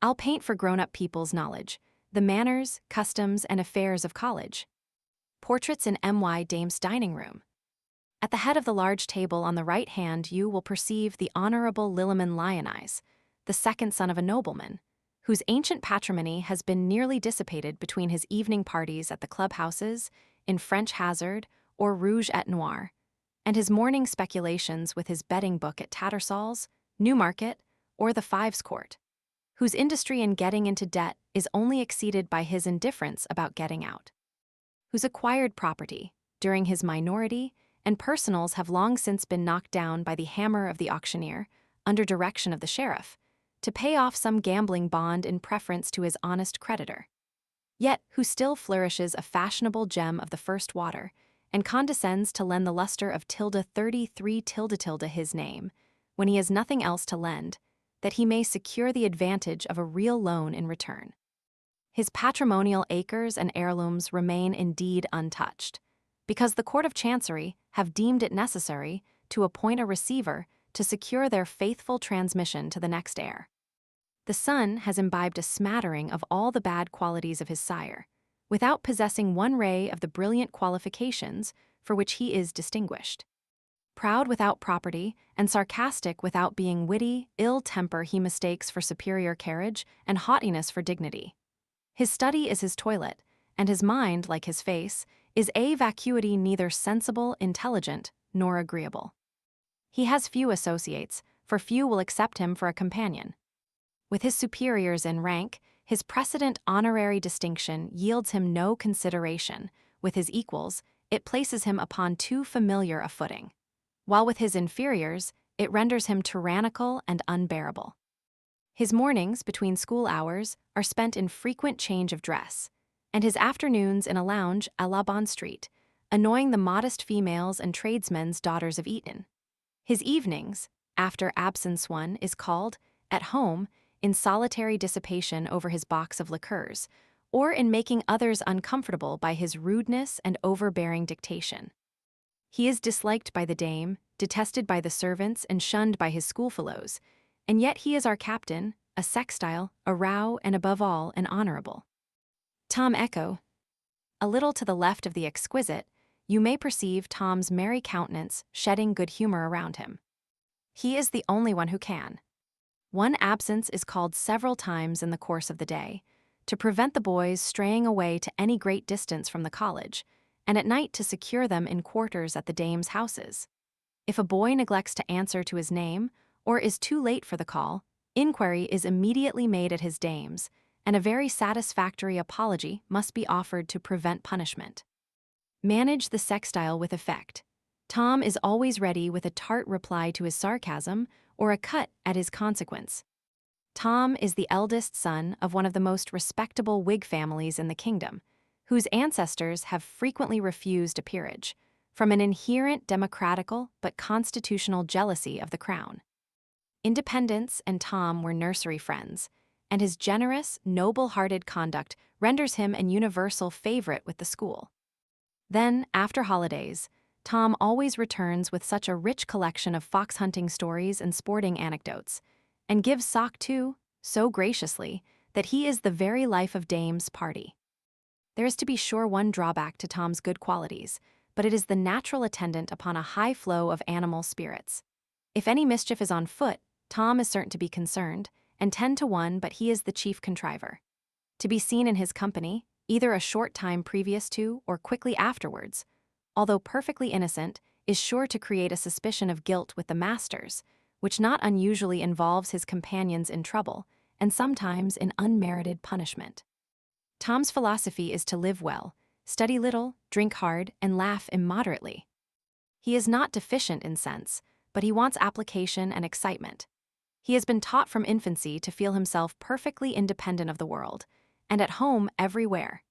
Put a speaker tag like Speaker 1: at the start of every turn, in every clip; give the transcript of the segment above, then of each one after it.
Speaker 1: I'll paint for grown-up people's knowledge, the manners, customs, and affairs of college. Portraits in M.Y. Dame's dining room. At the head of the large table on the right hand you will perceive the Honorable Liliman Lyonise, the second son of a nobleman, whose ancient patrimony has been nearly dissipated between his evening parties at the clubhouses, in French Hazard or Rouge et Noir, and his morning speculations with his betting book at Tattersall's, Newmarket, or the Fives Court, whose industry in getting into debt is only exceeded by his indifference about getting out, whose acquired property, during his minority, and personals have long since been knocked down by the hammer of the auctioneer, under direction of the sheriff, to pay off some gambling bond in preference to his honest creditor, yet who still flourishes a fashionable gem of the first water, and condescends to lend the luster of tilde 33 tilde tilde his name, when he has nothing else to lend, that he may secure the advantage of a real loan in return. His patrimonial acres and heirlooms remain indeed untouched, because the Court of Chancery have deemed it necessary to appoint a receiver to secure their faithful transmission to the next heir. The son has imbibed a smattering of all the bad qualities of his sire, without possessing one ray of the brilliant qualifications for which he is distinguished. Proud without property, and sarcastic without being witty, ill temper he mistakes for superior carriage, and haughtiness for dignity. His study is his toilet, and his mind, like his face, is a vacuity neither sensible, intelligent, nor agreeable. He has few associates, for few will accept him for a companion. With his superiors in rank, his precedent honorary distinction yields him no consideration. With his equals, it places him upon too familiar a footing, while with his inferiors, it renders him tyrannical and unbearable. His mornings, between school hours, are spent in frequent change of dress, and his afternoons in a lounge à la Bond Street, annoying the modest females and tradesmen's daughters of Eton. His evenings, after absence one, is called, at home, in solitary dissipation over his box of liqueurs, or in making others uncomfortable by his rudeness and overbearing dictation. He is disliked by the dame, detested by the servants, and shunned by his schoolfellows, and yet he is our captain, a sextile, a row, and above all, an honorable. Tom Echo. A little to the left of the exquisite, you may perceive Tom's merry countenance shedding good humor around him. He is the only one who can. One absence is called several times in the course of the day, to prevent the boys straying away to any great distance from the college, and at night to secure them in quarters at the dame's houses. If a boy neglects to answer to his name, or is too late for the call, inquiry is immediately made at his dame's, and a very satisfactory apology must be offered to prevent punishment. Manage the sextile with effect. Tom is always ready with a tart reply to his sarcasm or a cut at his consequence. Tom is the eldest son of one of the most respectable Whig families in the kingdom, whose ancestors have frequently refused a peerage, from an inherent democratical but constitutional jealousy of the crown. Independence and Tom were nursery friends, and his generous, noble-hearted conduct renders him an universal favorite with the school. Then, after holidays, Tom always returns with such a rich collection of fox-hunting stories and sporting anecdotes, and gives sock too, so graciously, that he is the very life of dame's party. There is to be sure one drawback to Tom's good qualities, but it is the natural attendant upon a high flow of animal spirits. If any mischief is on foot, Tom is certain to be concerned, and 10 to 1, but he is the chief contriver. To be seen in his company, either a short time previous to or quickly afterwards, although perfectly innocent, is sure to create a suspicion of guilt with the masters, which not unusually involves his companions in trouble, and sometimes in unmerited punishment. Tom's philosophy is to live well, study little, drink hard, and laugh immoderately. He is not deficient in sense, but he wants application and excitement. He has been taught from infancy to feel himself perfectly independent of the world, and at home everywhere.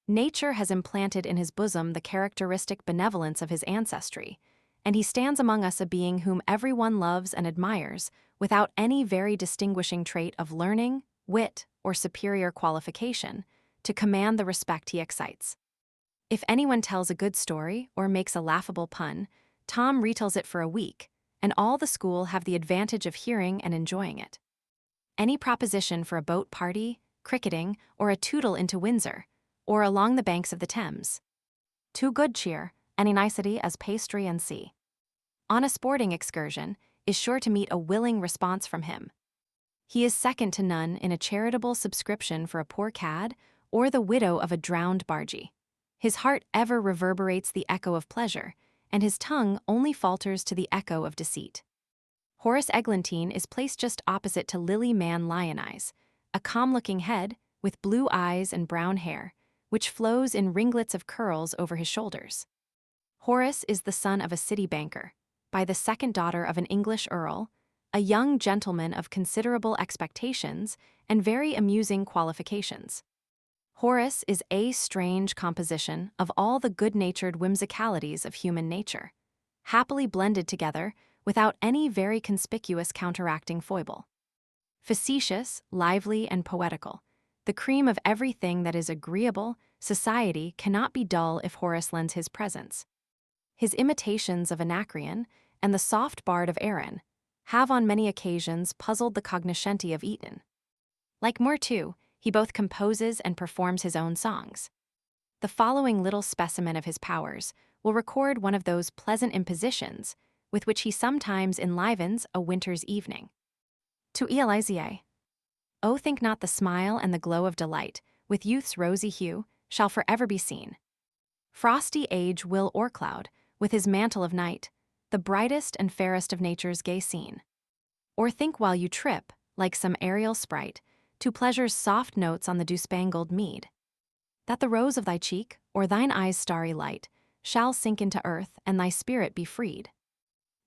Speaker 1: Nature has implanted in his bosom the characteristic benevolence of his ancestry, and he stands among us a being whom everyone loves and admires, without any very distinguishing trait of learning, wit, or superior qualification, to command the respect he excites. If anyone tells a good story or makes a laughable pun, Tom retells it for a week, and all the school have the advantage of hearing and enjoying it. any proposition for a boat party, cricketing, or a tootle into Windsor, or along the banks of the Thames. To good cheer, any nicety as pastry and sea. On a sporting excursion, is sure to meet a willing response from him. He is second to none in a charitable subscription for a poor cad or the widow of a drowned bargee. His heart ever reverberates the echo of pleasure, and his tongue only falters to the echo of deceit. Horace Eglantine is placed just opposite to Lily Man Lionize, a calm-looking head with blue eyes and brown hair, which flows in ringlets of curls over his shoulders. Horace is the son of a city banker, by the second daughter of an English earl, a young gentleman of considerable expectations and very amusing qualifications. Horace is a strange composition of all the good-natured whimsicalities of human nature, happily blended together without any very conspicuous counteracting foible. Facetious, lively, and poetical, the cream of everything that is agreeable, society cannot be dull if Horace lends his presence. His imitations of Anacreon and the soft bard of Erin have on many occasions puzzled the cognoscenti of Eton. Like Moore, too, he both composes and performs his own songs. The following little specimen of his powers will record one of those pleasant impositions with which he sometimes enlivens a winter's evening. To Elizier. Oh, think not the smile and the glow of delight, with youth's rosy hue, shall forever be seen. Frosty age will o'ercloud, with his mantle of night, the brightest and fairest of nature's gay scene. Or think while you trip, like some aerial sprite, to pleasure's soft notes on the dew-spangled mead, that the rose of thy cheek, or thine eye's starry light, shall sink into earth, and thy spirit be freed.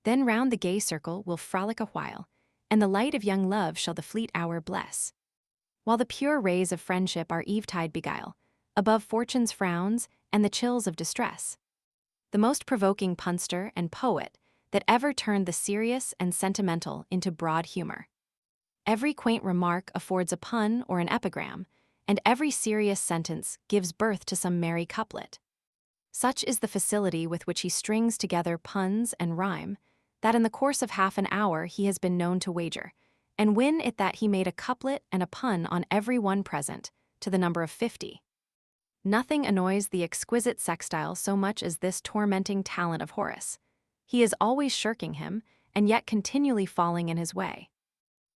Speaker 1: Then round the gay circle will frolic a while, and the light of young love shall the fleet hour bless. While the pure rays of friendship our eventide beguile, above fortune's frowns and the chills of distress. The most provoking punster and poet that ever turned the serious and sentimental into broad humor. Every quaint remark affords a pun or an epigram, and every serious sentence gives birth to some merry couplet. Such is the facility with which he strings together puns and rhyme, that in the course of half an hour he has been known to wager, and win it that he made a couplet and a pun on every one present, to the number of 50. Nothing annoys the exquisite sextile so much as this tormenting talent of Horace. He is always shirking him, and yet continually falling in his way.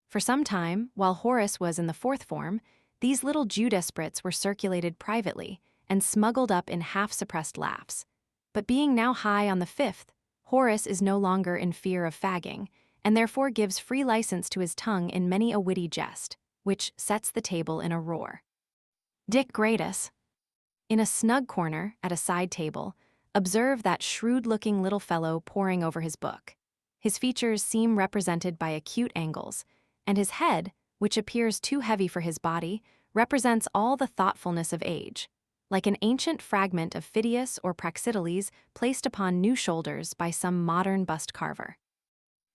Speaker 1: For some time, while Horace was in the fourth form, these little Jew-desperates were circulated privately and smuggled up in half-suppressed laughs. But being now high on the fifth, Horace is no longer in fear of fagging, and therefore gives free license to his tongue in many a witty jest, which sets the table in a roar. Dick Gratus. In a snug corner, at a side table, observe that shrewd-looking little fellow poring over his book. His features seem represented by acute angles, and his head, which appears too heavy for his body, represents all the thoughtfulness of age, like an ancient fragment of Phidias or Praxiteles placed upon new shoulders by some modern bust carver.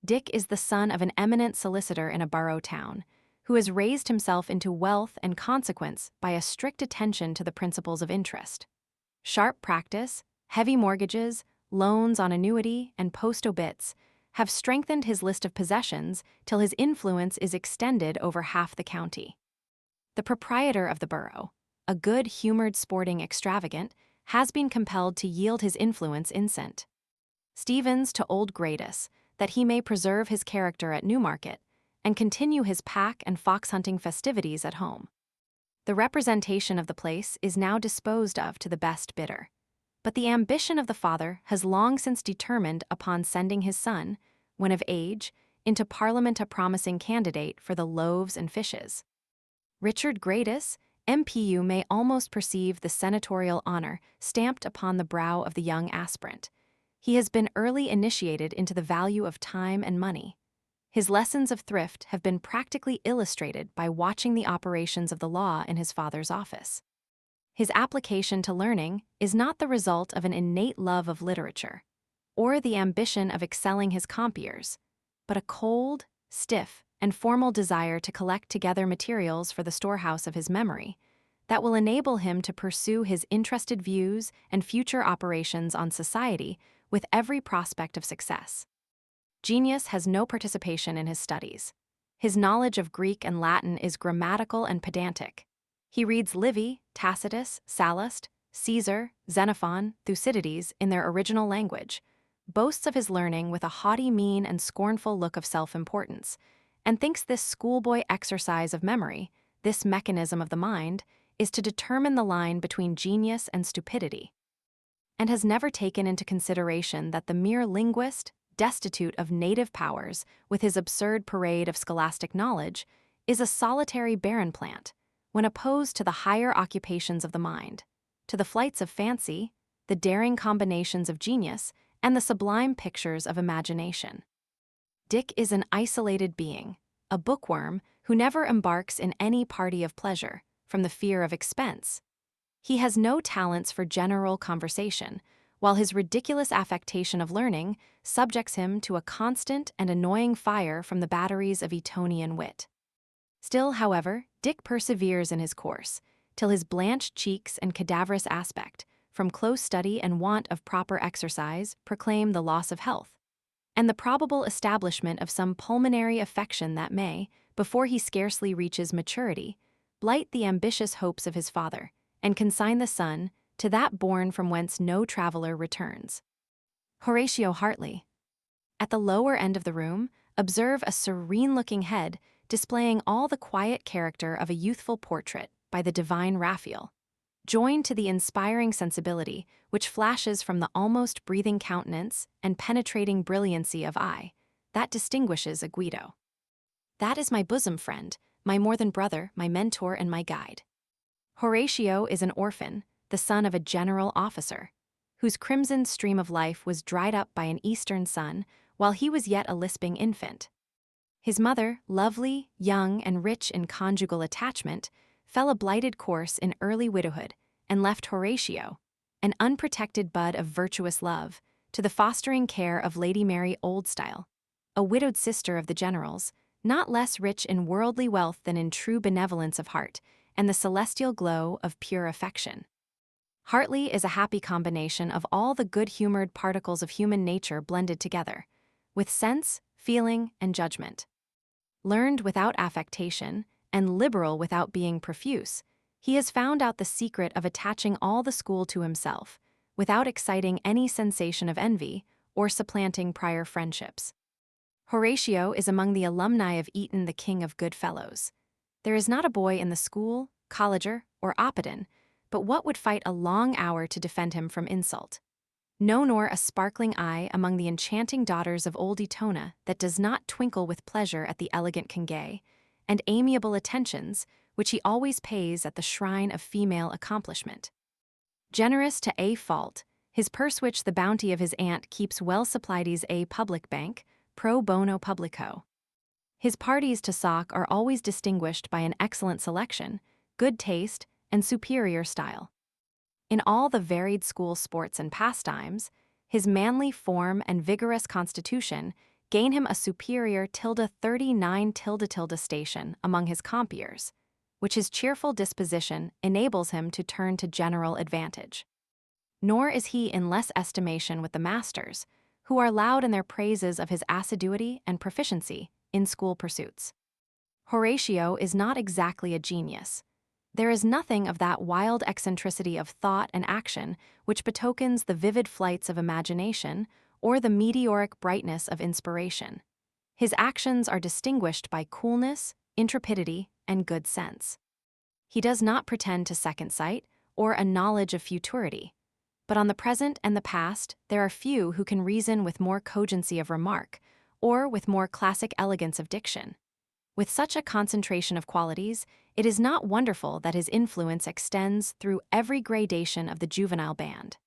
Speaker 1: Dick is the son of an eminent solicitor in a borough town, who has raised himself into wealth and consequence by a strict attention to the principles of interest. Sharp practice, heavy mortgages, loans on annuity, and post-obits have strengthened his list of possessions till his influence is extended over half the county. The proprietor of the borough, a good-humored sporting extravagant, has been compelled to yield his influence in cent. Stevens to old Gratus, that he may preserve his character at Newmarket, and continue his pack and fox-hunting festivities at home. The representation of the place is now disposed of to the best bidder. But the ambition of the father has long since determined upon sending his son, when of age, into Parliament a promising candidate for the loaves and fishes. Richard Gratus, MPU, may almost perceive the senatorial honor stamped upon the brow of the young aspirant. He has been early initiated into the value of time and money. His lessons of thrift have been practically illustrated by watching the operations of the law in his father's office. His application to learning is not the result of an innate love of literature, or the ambition of excelling his compeers, but a cold, stiff, and formal desire to collect together materials for the storehouse of his memory that will enable him to pursue his interested views and future operations on society with every prospect of success. Genius has no participation in his studies. His knowledge of Greek and Latin is grammatical and pedantic. He reads Livy, Tacitus, Sallust, Caesar, Xenophon, Thucydides in their original language, boasts of his learning with a haughty mien and scornful look of self-importance, and thinks this schoolboy exercise of memory, this mechanism of the mind, is to determine the line between genius and stupidity, and has never taken into consideration that the mere linguist, destitute of native powers with his absurd parade of scholastic knowledge, is a solitary barren plant, when opposed to the higher occupations of the mind, to the flights of fancy, the daring combinations of genius, and the sublime pictures of imagination. Dick is an isolated being, a bookworm who never embarks in any party of pleasure, from the fear of expense. He has no talents for general conversation, while his ridiculous affectation of learning subjects him to a constant and annoying fire from the batteries of Etonian wit. Still, however, Dick perseveres in his course, till his blanched cheeks and cadaverous aspect, from close study and want of proper exercise, proclaim the loss of health, and the probable establishment of some pulmonary affection that may, before he scarcely reaches maturity, blight the ambitious hopes of his father, and consign the son to that bourne from whence no traveler returns. Horatio Hartley. At the lower end of the room, observe a serene-looking head displaying all the quiet character of a youthful portrait by the divine Raphael, joined to the inspiring sensibility which flashes from the almost breathing countenance and penetrating brilliancy of eye that distinguishes a Guido. That is my bosom friend, my more than brother, my mentor, and my guide. Horatio is an orphan, the son of a general officer, whose crimson stream of life was dried up by an eastern sun while he was yet a lisping infant. His mother, lovely, young, and rich in conjugal attachment, fell a blighted course in early widowhood and left Horatio, an unprotected bud of virtuous love, to the fostering care of Lady Mary Oldstyle, a widowed sister of the general's, not less rich in worldly wealth than in true benevolence of heart and the celestial glow of pure affection. Hartley is a happy combination of all the good-humored particles of human nature blended together, with sense, feeling, and judgment. Learned without affectation, and liberal without being profuse, he has found out the secret of attaching all the school to himself, without exciting any sensation of envy or supplanting prior friendships. Horatio is among the alumni of Eton, the king of good fellows. There is not a boy in the school, colleger, or oppidan, but what would fight a long hour to defend him from insult. No, nor a sparkling eye among the enchanting daughters of old Etona that does not twinkle with pleasure at the elegant Kingay, and amiable attentions which he always pays at the shrine of female accomplishment. Generous to a fault, his purse which the bounty of his aunt keeps well supplied is a public bank, pro bono publico. His parties to sock are always distinguished by an excellent selection, good taste, and superior style. In all the varied school sports and pastimes, his manly form and vigorous constitution gain him a superior ~39 station among his compeers, which his cheerful disposition enables him to turn to general advantage. Nor is he in less estimation with the masters, who are loud in their praises of his assiduity and proficiency in school pursuits. Horatio is not exactly a genius. There is nothing of that wild eccentricity of thought and action which betokens the vivid flights of imagination or the meteoric brightness of inspiration. His actions are distinguished by coolness, intrepidity, and good sense. He does not pretend to second sight or a knowledge of futurity, but on the present and the past there are few who can reason with more cogency of remark or with more classic elegance of diction. With such a concentration of qualities, it is not wonderful that his influence extends through every gradation of the juvenile band.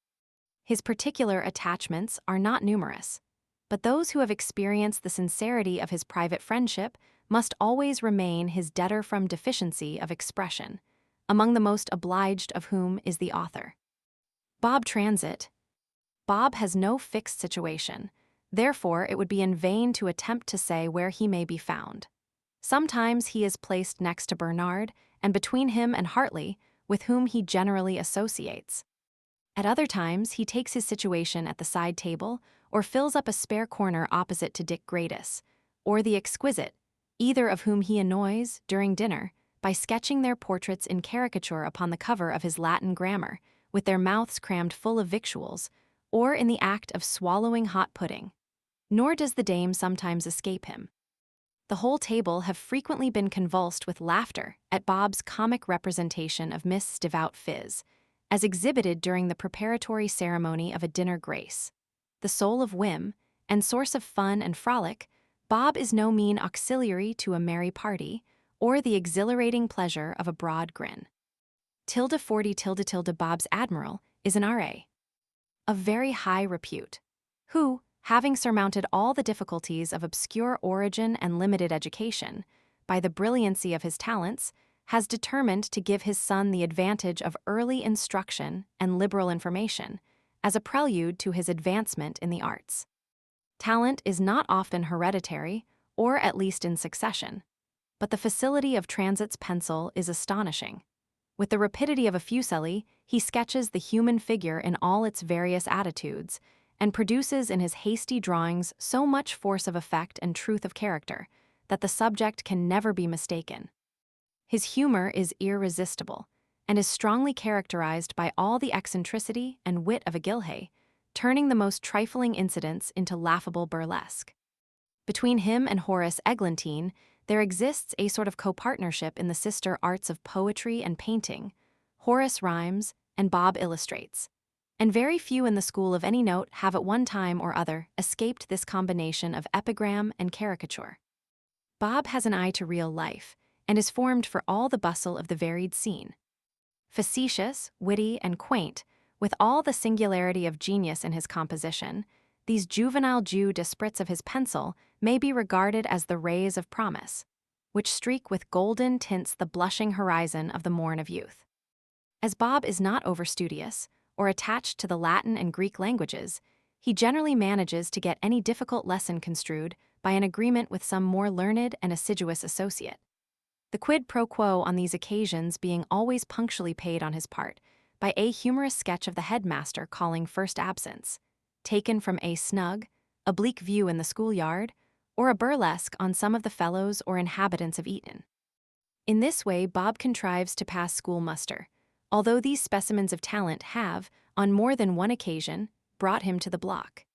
Speaker 1: His particular attachments are not numerous, but those who have experienced the sincerity of his private friendship must always remain his debtor from deficiency of expression, among the most obliged of whom is the author. Bob Transit. Bob has no fixed situation, therefore it would be in vain to attempt to say where he may be found. Sometimes he is placed next to Bernard, and between him and Hartley, with whom he generally associates. At other times he takes his situation at the side table, or fills up a spare corner opposite to Dick Gratis, or the exquisite, either of whom he annoys during dinner by sketching their portraits in caricature upon the cover of his Latin grammar, with their mouths crammed full of victuals, or in the act of swallowing hot pudding. Nor does the dame sometimes escape him. The whole table have frequently been convulsed with laughter at Bob's comic representation of Miss Devout Phiz, as exhibited during the preparatory ceremony of a dinner grace. The soul of whim, and source of fun and frolic, Bob is no mean auxiliary to a merry party, or the exhilarating pleasure of a broad grin. Tilde 40 tilde tilde Bob's Admiral is an R.A. of very high repute, who, having surmounted all the difficulties of obscure origin and limited education, by the brilliancy of his talents, has determined to give his son the advantage of early instruction and liberal information, as a prelude to his advancement in the arts. Talent is not often hereditary, or at least in succession, but the facility of Transit's pencil is astonishing. With the rapidity of a Fuseli, he sketches the human figure in all its various attitudes, and produces in his hasty drawings so much force of effect and truth of character that the subject can never be mistaken. His humor is irresistible, and is strongly characterized by all the eccentricity and wit of a Gilhay, turning the most trifling incidents into laughable burlesque. Between him and Horace Eglantine, there exists a sort of co-partnership in the sister arts of poetry and painting. Horace rhymes, and Bob illustrates, and very few in the school of any note have at one time or other escaped this combination of epigram and caricature. Bob has an eye to real life, and is formed for all the bustle of the varied scene. Facetious, witty, and quaint, with all the singularity of genius in his composition, these juvenile jeux d'esprits of his pencil may be regarded as the rays of promise, which streak with golden tints the blushing horizon of the morn of youth. As Bob is not overstudious, or attached to the Latin and Greek languages, he generally manages to get any difficult lesson construed by an agreement with some more learned and assiduous associate. The quid pro quo on these occasions being always punctually paid on his part by a humorous sketch of the headmaster calling first absence, taken from a snug, oblique view in the schoolyard, or a burlesque on some of the fellows or inhabitants of Eton. In this way Bob contrives to pass school muster, although these specimens of talent have, on more than one occasion, brought him to the block.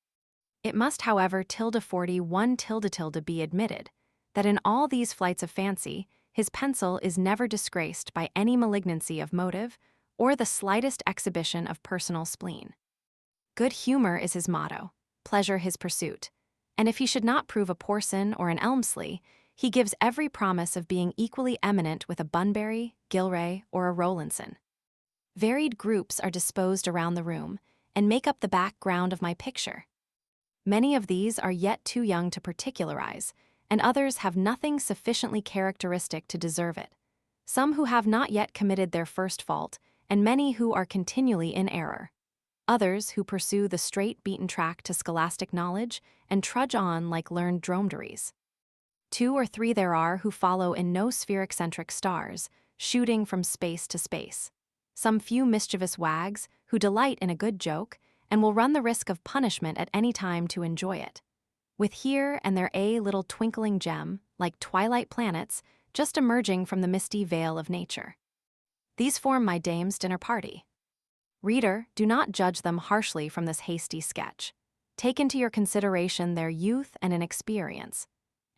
Speaker 1: It must, however, tilde 41 tilde tilde be admitted, that in all these flights of fancy, his pencil is never disgraced by any malignancy of motive, or the slightest exhibition of personal spleen. Good humor is his motto, pleasure his pursuit, and if he should not prove a Porson or an Elmsley, he gives every promise of being equally eminent with a Bunbury, Gilray, or a Rowlandson. Varied groups are disposed around the room, and make up the background of my picture. Many of these are yet too young to particularize, and others have nothing sufficiently characteristic to deserve it. Some who have not yet committed their first fault, and many who are continually in error. Others who pursue the straight beaten track to scholastic knowledge, and trudge on like learned dromedaries. 2 or 3 there are who follow in no sphere-eccentric stars, shooting from space to space. Some few mischievous wags who delight in a good joke, and will run the risk of punishment at any time to enjoy it, with here and there a little twinkling gem, like twilight planets, just emerging from the misty veil of nature. These form my dame's dinner party. Reader, do not judge them harshly from this hasty sketch. Take into your consideration their youth and inexperience,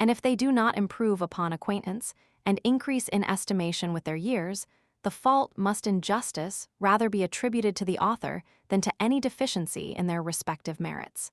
Speaker 1: and if they do not improve upon acquaintance and increase in estimation with their years, the fault must in justice rather be attributed to the author than to any deficiency in their respective merits.